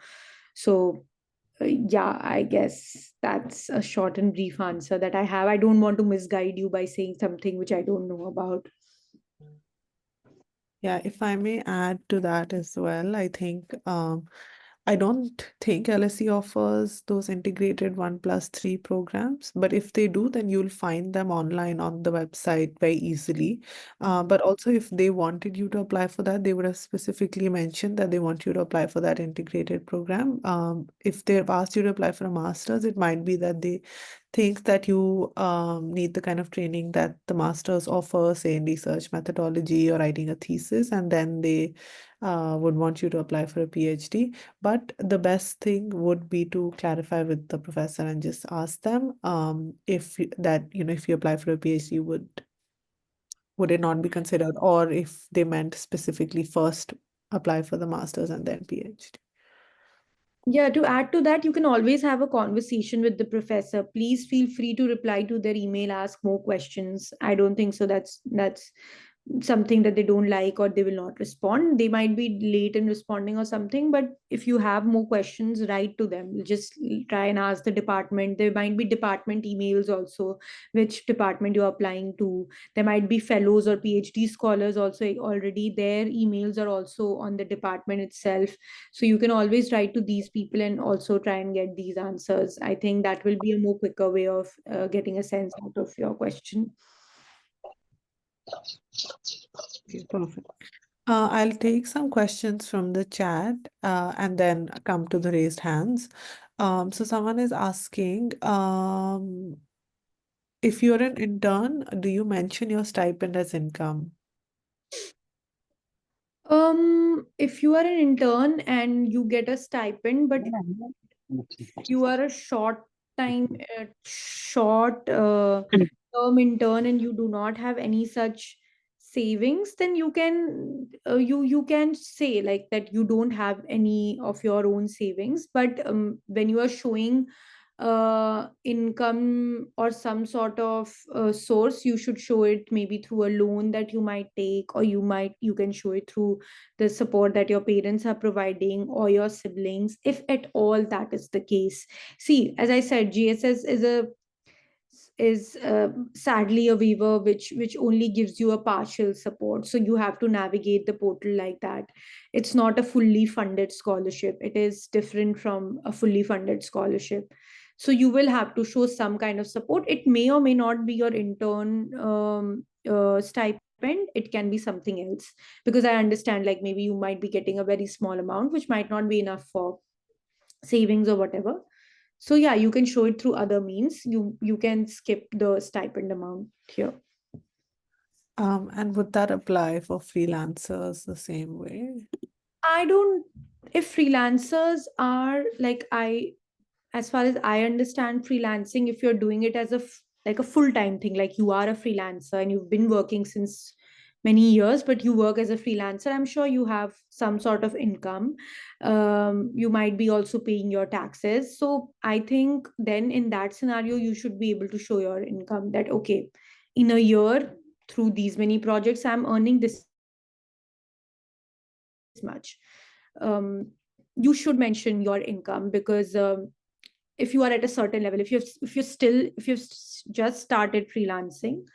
So yeah, I guess that's a short and brief answer that I have. I don't want to misguide you by saying something which I don't know about. Yeah, if I may add to that as well, I think I don't think LSE offers those integrated 1+3 programs, but if they do, then you'll find them online on the website very easily. But also, if they wanted you to apply for that, they would have specifically mentioned that they want you to apply for that integrated program. If they've asked you to apply for a master's, it might be that they think that you need the kind of training that the masters offer, say in research methodology or writing a thesis, and then they would want you to apply for a PhD. But the best thing would be to clarify with the professor and just ask them if if you apply for a PhD, would it not be considered, or if they meant specifically first apply for the masters and then PhD. Yeah, to add to that, you can always have a conversation with the professor. Please feel free to reply to their email, ask more questions. I don't think so. That's something that they don't like or they will not respond. They might be late in responding or something, but if you have more questions, write to them. Just try and ask the department. There might be department emails also, which department you're applying to. There might be fellows or PhD scholars also already. Their emails are also on the department itself, so you can always write to these people and also try and get these answers. I think that will be a more quicker way of getting a sense out of your question. Okay, perfect. I'll take some questions from the chat and then come to the raised hands. So someone is asking, if you're an intern, do you mention your stipend as income? If you are an intern and you get a stipend, but you are a short term intern and you do not have any such savings, then you can say like that you don't have any of your own savings. But when you are showing income or some sort of source, you should show it maybe through a loan that you might take, or you can show it through the support that your parents are providing or your siblings, if at all that is the case. See, as I said, GSS is sadly a waiver which only gives you a partial support, so you have to navigate the portal like that. It's not a fully funded scholarship. It is different from a fully funded scholarship, so you will have to show some kind of support. It may or may not be your intern stipend. It can be something else, because I understand like maybe you might be getting a very small amount which might not be enough for savings or whatever. So yeah, you can show it through other means. You can skip the stipend amount here. And would that apply for freelancers the same way? I don't, if freelancers are like, I, as far as I understand freelancing, if you're doing it as like a full-time thing, like you are a freelancer and you've been working since many years, but you work as a freelancer, I'm sure you have some sort of income. You might be also paying your taxes. So I think then in that scenario, you should be able to show your income that, okay, in a year, through these many projects, I'm earning this much. um, you should mention your income, because if you are at a certain level, if you've just started freelancing,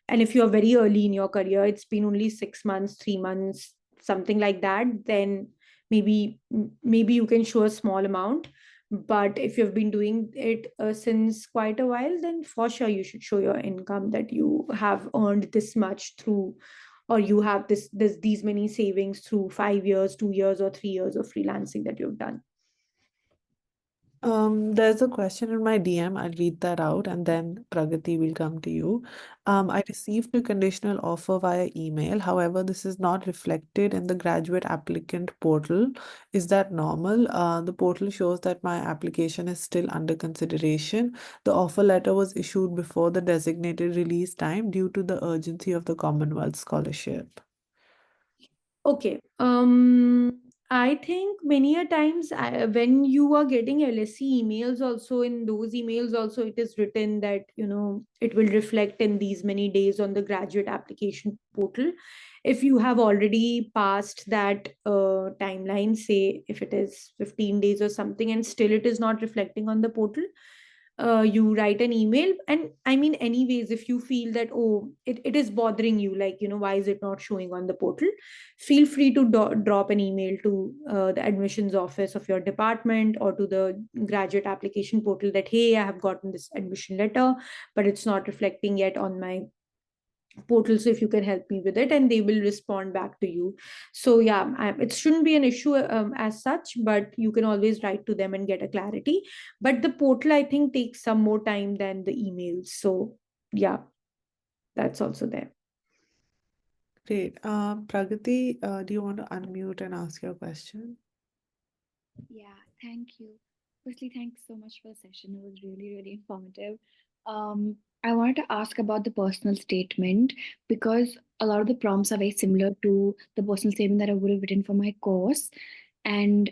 and if you're very early in your career, it's been only 6 months, 3 months, something like that, then maybe you can show a small amount. But if you've been doing it since quite a while, then for sure you should show your income, that you have earned this much through, or you have these many savings through 5 years, 2 years, or 3 years of freelancing that you've done. There's a question in my DM. I'll read that out and then Pragati will come to you. I received a conditional offer via email. However, this is not reflected in the graduate applicant portal. Is that normal? The portal shows that my application is still under consideration. The offer letter was issued before the designated release time due to the urgency of the Commonwealth Scholarship. Okay. I think many a times when you are getting LSE emails, also in those emails, also it is written that it will reflect in these many days on the graduate application portal. If you have already passed that timeline, say if it is 15 days or something, and still it is not reflecting on the portal, you write an email. And I mean, anyways, if you feel that, oh, it is bothering you, like, why is it not showing on the portal, feel free to drop an email to the admissions office of your department, or to the graduate application portal, that, hey, I have gotten this admission letter, but it's not reflecting yet on my portal, so if you can help me with it, and they will respond back to you. So yeah, it shouldn't be an issue as such, but you can always write to them and get a clarity. But the portal, I think, takes some more time than the emails, so yeah, that's also there. Great. Pragati, do you want to unmute and ask your question? Yeah, thank you. Firstly, thanks so much for the session. It was really, really informative. Um, I wanted to ask about the personal statement, because a lot of the prompts are very similar to the personal statement that I would have written for my course. And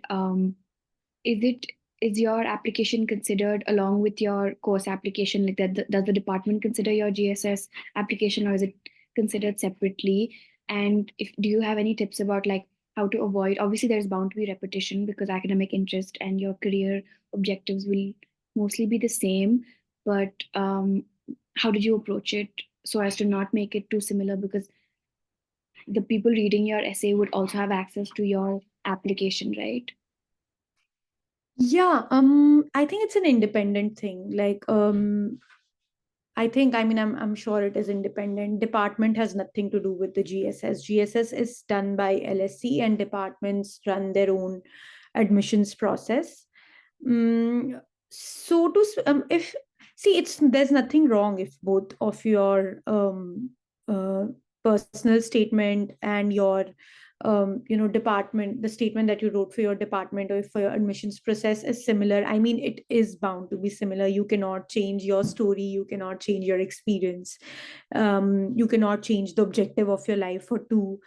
is it is your application considered along with your course application? Like that, does the department consider your GSS application, or is it considered separately? And if do you have any tips about like how to avoid? Obviously, there's bound to be repetition because academic interest and your career objectives will mostly be the same. But how did you approach it so as to not make it too similar? Because the people reading your essay would also have access to your application, right? Yeah, I think it's an independent thing. Like, I'm sure it is independent. Department has nothing to do with the GSS. GSS is done by LSE, and departments run their own admissions process. Mm, so if see, it's there's nothing wrong if both of your uh, personal statement and your department, the statement that you wrote for your department or for your admissions process is similar. I mean, it is bound to be similar. You cannot change your story, you cannot change your experience, you cannot change the objective of your life for two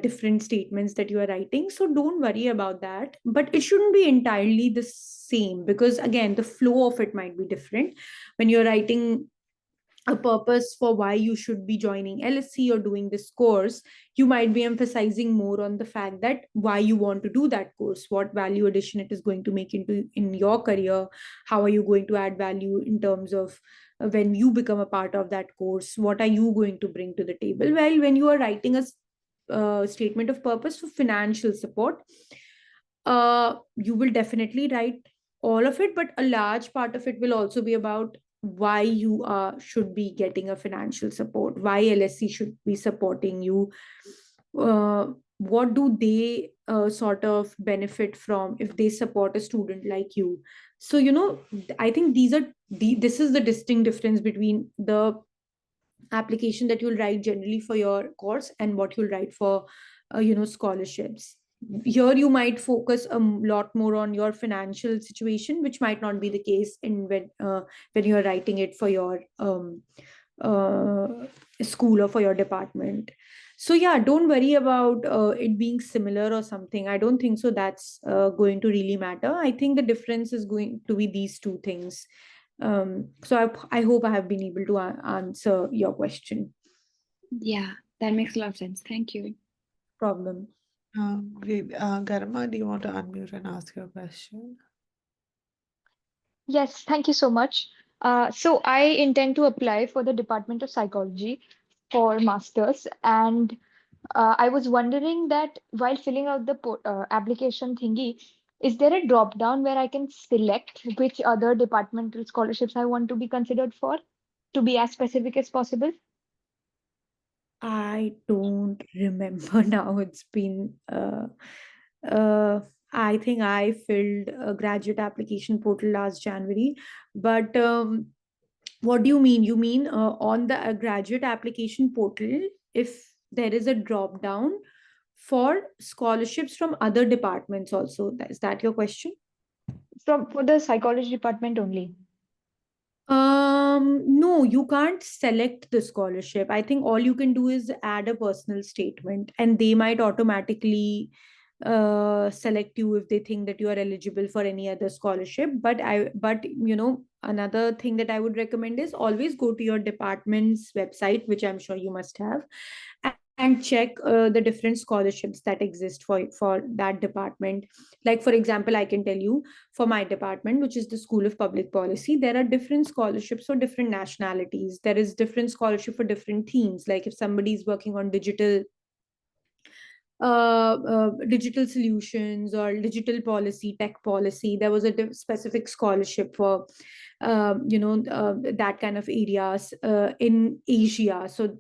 different statements that you are writing. So don't worry about that, but it shouldn't be entirely the same, because again, the flow of it might be different. When you're writing a purpose for why you should be joining LSE or doing this course, you might be emphasizing more on the fact that why you want to do that course, what value addition it is going to make into in your career, how are you going to add value in terms of when you become a part of that course, what are you going to bring to the table. Well, when you are writing a statement of purpose for financial support, you will definitely write all of it, but a large part of it will also be about why you should be getting a financial support, why LSE should be supporting you, uh, what do they sort of benefit from if they support a student like you. So I think this is the distinct difference between the application that you'll write generally for your course and what you'll write for scholarships. Here you might focus a lot more on your financial situation, which might not be the case in when you're writing it for your uh, school or for your department. So yeah, don't worry about it being similar or something. I don't think so that's going to really matter. I think the difference is going to be these two things. So I hope I have been able to answer your question. Yeah, that makes a lot of sense. Thank you. Problem. Great. Garima, do you want to unmute and ask your question? Yes, thank you so much. So I intend to apply for the Department of Psychology for masters, and I was wondering that while filling out the application thingy, is there a drop down where I can select which other departmental scholarships I want to be considered for, to be as specific as possible? I don't remember now. It's been uh, I think I filled a graduate application portal last January. But what do you mean? You mean on the graduate application portal, if there is a drop down for scholarships from other departments also? Is that your question? From for the psychology department only. No, you can't select the scholarship. I think all you can do is add a personal statement, and they might automatically select you if they think that you are eligible for any other scholarship. But another thing that I would recommend is always go to your department's website, which I'm sure you must have, and check the different scholarships that exist for that department. Like for example, I can tell you, for my department, which is the School of Public Policy, there are different scholarships for different nationalities. There is different scholarship for different themes. Like if somebody is working on digital solutions or digital policy, tech policy, there was a specific scholarship for that kind of areas in Asia. So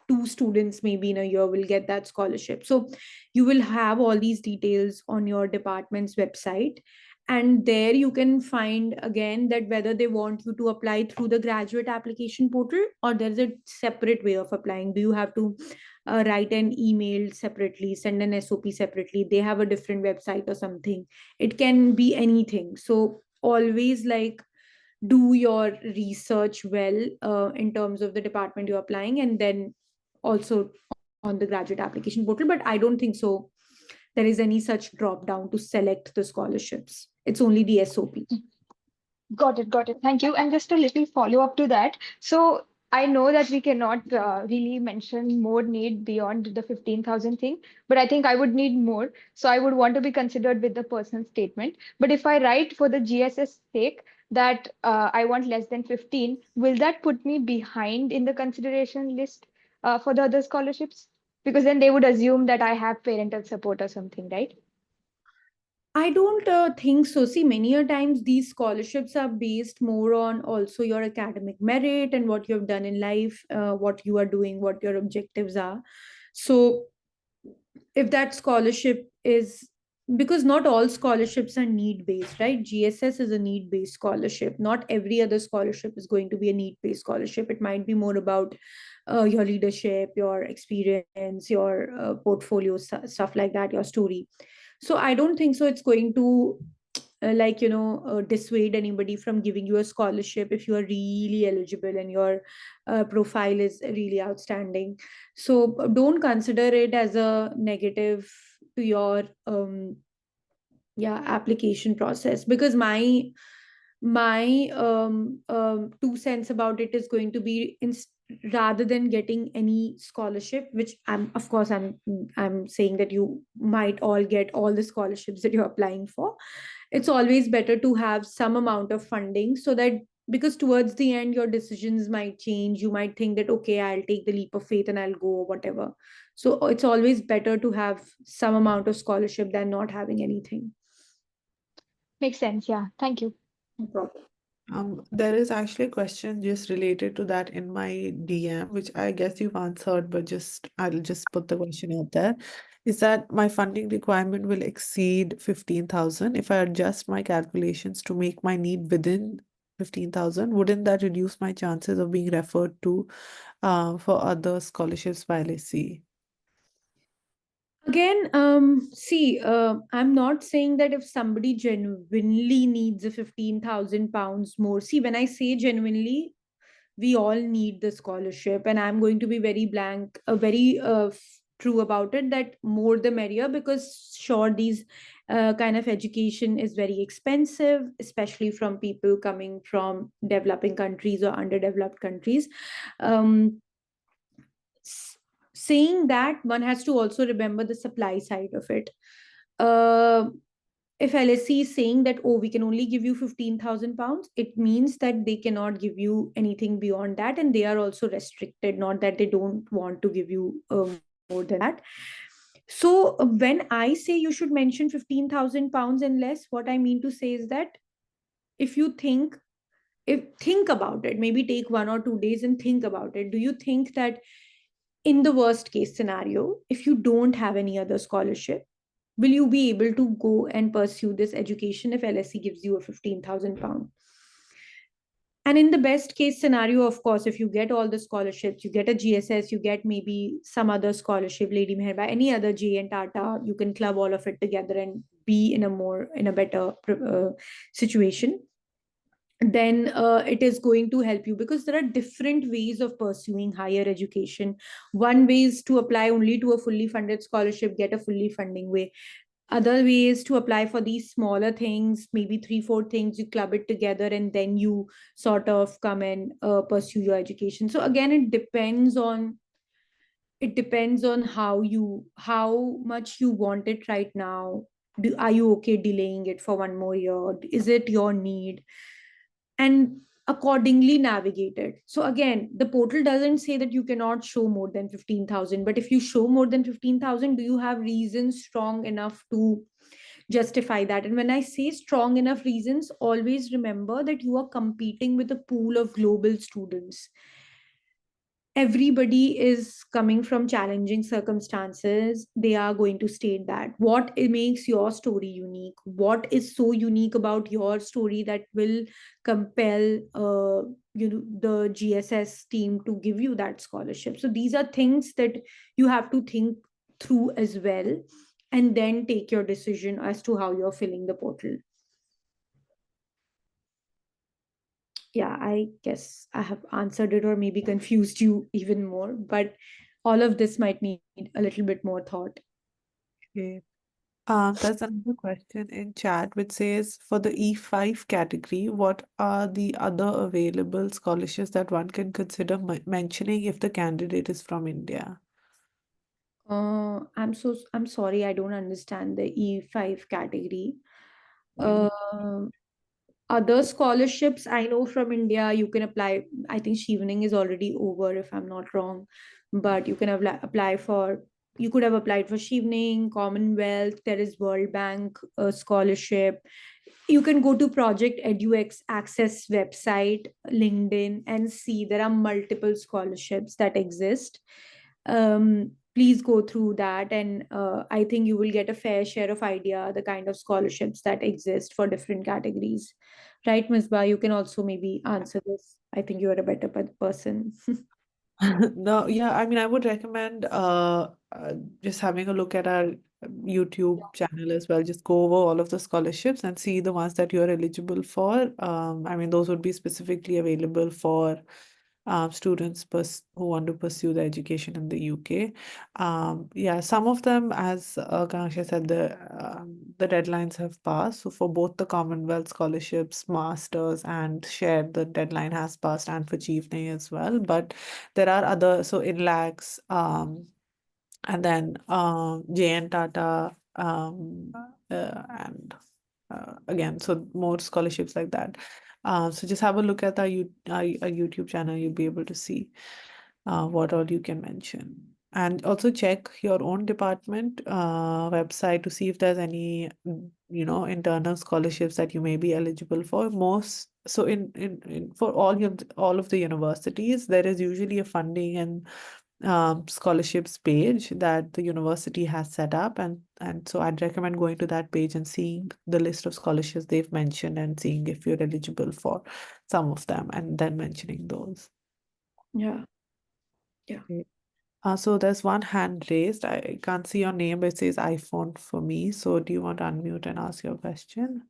two students maybe in a year will get that scholarship. So you will have all these details on your department's website, and there you can find again that whether they want you to apply through the graduate application portal or there's a separate way of applying. Do you have to write an email separately, send an SOP separately? They have a different website or something. It can be anything. So always like do your research well in terms of the department you're applying, and then also on the graduate application portal. But I don't think so there is any such drop down to select the scholarships. It's only the SOP. Got it, got it. Thank you. And just a little follow-up to that. So I know that we cannot really mention more need beyond the 15,000 thing, but I think I would need more. So I would want to be considered with the personal statement. But if I write for the GSS sake that I want less than 15, will that put me behind in the consideration list for the other scholarships? Because then they would assume that I have parental support or something, right? I don't think so. See, many a times these scholarships are based more on also your academic merit and what you have done in life, what you are doing, what your objectives are. So, if that scholarship is, because not all scholarships are need based, right? GSS is a need based scholarship. Not every other scholarship is going to be a need based scholarship. It might be more about your leadership, your experience, your portfolio, stuff like that, your story. So I don't think so it's going to dissuade anybody from giving you a scholarship if you are really eligible and your profile is really outstanding. So don't consider it as a negative to your application process, because my 2 cents about it is going to be rather than getting any scholarship, which I'm saying that you might all get all the scholarships that you're applying for. It's always better to have some amount of funding, so that, because towards the end your decisions might change, you might think that okay, I'll take the leap of faith and I'll go or whatever. So it's always better to have some amount of scholarship than not having anything. Makes sense. Yeah. Thank you. No problem. There is actually a question just related to that in my DM, which I guess you've answered, but I'll just put the question out there. Is that my funding requirement will exceed 15,000 if I adjust my calculations to make my need within 15,000? Wouldn't that reduce my chances of being referred to for other scholarships by LSE? Again, see, I'm not saying that if somebody genuinely needs a 15,000 pounds more. See, when I say genuinely, we all need the scholarship, and I'm going to be very blank, very true about it, that more the merrier, because sure, these kind of education is very expensive, especially from people coming from developing countries or underdeveloped countries. Um, Saying that, one has to also remember the supply side of it. Uh, if LSE is saying that, oh, we can only give you 15,000 pounds, it means that they cannot give you anything beyond that. And they are also restricted, not that they don't want to give you more than that. So when I say you should mention 15,000 pounds and less, what I mean to say is that if you think about it, maybe take 1 or 2 days and think about it. Do you think that in the worst case scenario, if you don't have any other scholarship, will you be able to go and pursue this education if LSE gives you a 15,000 pound? And in the best case scenario, of course, if you get all the scholarships, you get a GSS, you get maybe some other scholarship, Lady Meherba, any other J and Tata, you can club all of it together and be in a better situation. Then it is going to help you, because there are different ways of pursuing higher education. One way is to apply only to a fully funded scholarship, get a fully funding way. Other ways to apply for these smaller things, maybe 3 4 things, you club it together and then you sort of come and pursue your education. So again, it depends on how much you want it right now. Are you okay delaying it for 1 more year? Is it your need? And accordingly navigate it. So again, the portal doesn't say that you cannot show more than 15,000, but if you show more than 15,000, do you have reasons strong enough to justify that? And when I say strong enough reasons, always remember that you are competing with a pool of global students. Everybody is coming from challenging circumstances. They are going to state that. What makes your story unique? What is so unique about your story that will compel the GSS team to give you that scholarship? So these are things that you have to think through as well, and then take your decision as to how you're filling the portal. Yeah, I guess I have answered it or maybe confused you even more, but all of this might need a little bit more thought. Okay. There's another question in chat which says, for the E5 category, what are the other available scholarships that one can consider mentioning if the candidate is from India? I'm sorry, I don't understand the E5 category. Mm. Um Other scholarships I know from India, you can apply. I think Shevening is already over, if I'm not wrong, but you can apply for. You could have applied for Shevening, Commonwealth. There is World Bank scholarship. You can go to Project EduAccess website, LinkedIn, and see there are multiple scholarships that exist. Please go through that, and I think you will get a fair share of idea the kind of scholarships that exist for different categories. Right, Misbah? You can also maybe answer this. I think you are a better person. No, yeah, I mean, I would recommend just having a look at our YouTube channel as well. Just go over all of the scholarships and see the ones that you're eligible for. I mean, those would be specifically available for students who want to pursue their education in the UK. Yeah, some of them, as Akanksha said, the deadlines have passed. So for both the Commonwealth scholarships, masters, and shared, the deadline has passed, and for Chiefney as well. But there are other, so in lakhs, and then JN Tata, and again, so more scholarships like that. So just have a look at our YouTube channel. You'll be able to see what all you can mention. And also check your own department website to see if there's any, internal scholarships that you may be eligible for. Most so in for all of the universities, there is usually a funding and scholarships page that the university has set up, and so I'd recommend going to that page and seeing the list of scholarships they've mentioned and seeing if you're eligible for some of them and then mentioning those. Yeah. Yeah. Okay. So there's one hand raised. I can't see your name, but it says iPhone for me. So do you want to unmute and ask your question?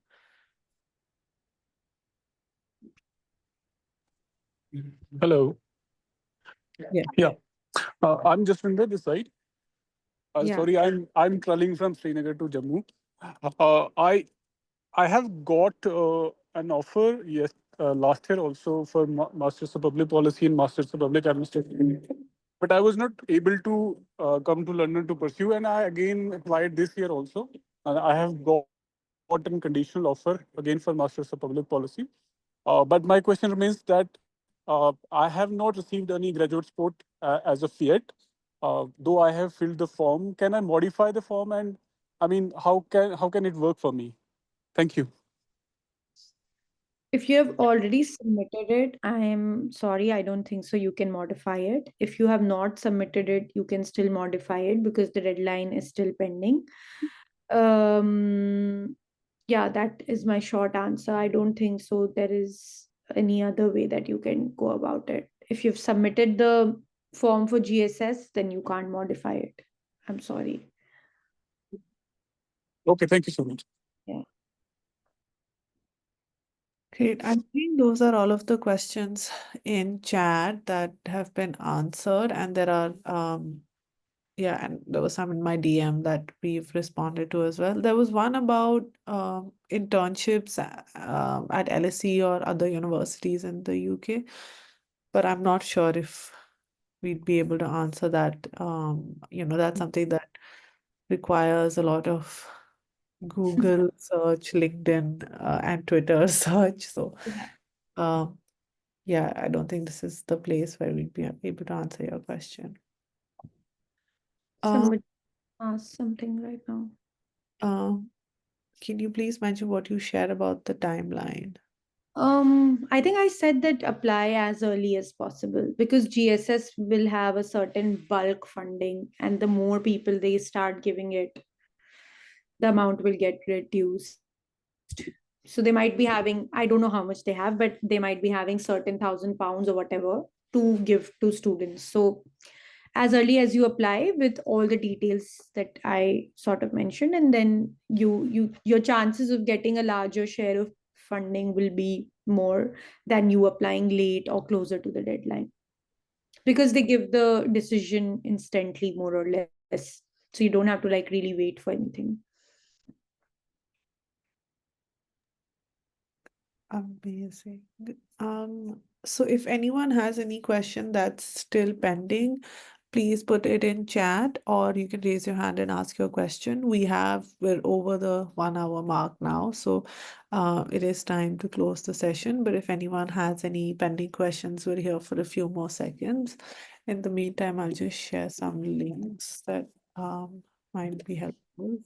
Hello. Yeah. Yeah. I'm Jaswinder this side. Yeah. Sorry, I'm traveling from Srinagar to Jammu. I have got an offer last year also for Masters of Public Policy and Masters of Public Administration, but I was not able to come to London to pursue, and I again applied this year also. And I have got a conditional offer again for Masters of Public Policy. But my question remains that I have not received any graduate support as of yet. Though I have filled the form, can I modify the form? And I mean, how can it work for me? Thank you. If you have already submitted it, I am sorry, I don't think so. You can modify it. If you have not submitted it, you can still modify it because the deadline is still pending. Um, yeah, that is my short answer. I don't think so. There is any other way that you can go about it. If you've submitted the form for GSS, then you can't modify it. I'm sorry. Okay, thank you so much. Yeah. Great. I think those are all of the questions in chat that have been answered, and there are yeah, and there was some in my DM that we've responded to as well. There was one about internships at LSE or other universities in the UK, but I'm not sure if we'd be able to answer that. That's something that requires a lot of Google search, LinkedIn, and Twitter search. So, Yeah. um, yeah, I don't think this is the place where we'd be able to answer your question. Um, Somebody asked something right now. um, can you please mention what you shared about the timeline? I think I said that apply as early as possible because GSS will have a certain bulk funding, and the more people they start giving it, the amount will get reduced. So they might be having, I don't know how much they have, but they might be having certain £1,000 or whatever to give to students. So as early as you apply with all the details that I sort of mentioned, and then your chances of getting a larger share of funding will be more than you applying late or closer to the deadline because they give the decision instantly more or less, so you don't have to like really wait for anything. Amazing. So if anyone has any question that's still pending, please put it in chat or you can raise your hand and ask your question. We're over the 1 hour mark now, so it is time to close the session. But if anyone has any pending questions, we're here for a few more seconds. In the meantime, I'll just share some links that might be helpful.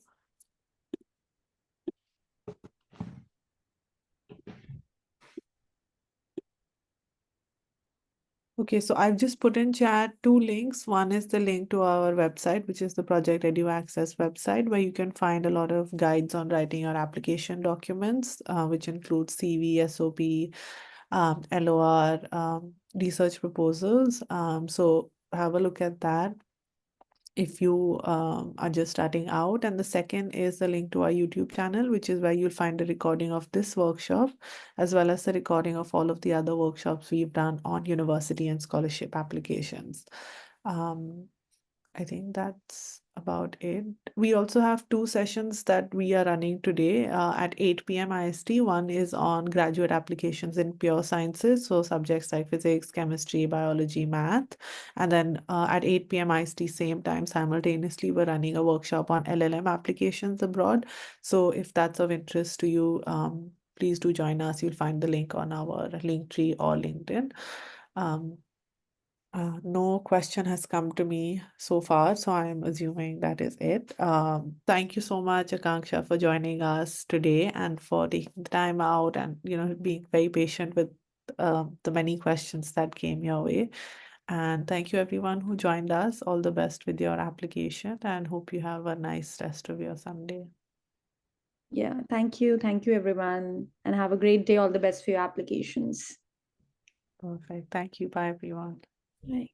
Okay, so I've just put in chat two links. One is the link to our website, which is the Project EduAccess website, where you can find a lot of guides on writing your application documents, which include CV, SOP, LOR, research proposals. So have a look at that if you are just starting out. And the second is the link to our YouTube channel, which is where you'll find a recording of this workshop, as well as the recording of all of the other workshops we've done on university and scholarship applications. I think that's about it. We also have two sessions that we are running today at 8 p.m. IST. One is on graduate applications in pure sciences, so subjects like physics, chemistry, biology, math. And then at 8 p.m. IST, same time, simultaneously, we're running a workshop on LLM applications abroad. So if that's of interest to you, please do join us. You'll find the link on our Linktree or LinkedIn. No question has come to me so far, so I'm assuming that is it. Thank you so much, Akanksha, for joining us today and for taking the time out and being very patient with the many questions that came your way. And thank you everyone who joined us. All the best with your application and hope you have a nice rest of your Sunday. Yeah, thank you. Thank you, everyone. And have a great day. All the best for your applications. Perfect. Thank you. Bye, everyone. Bye.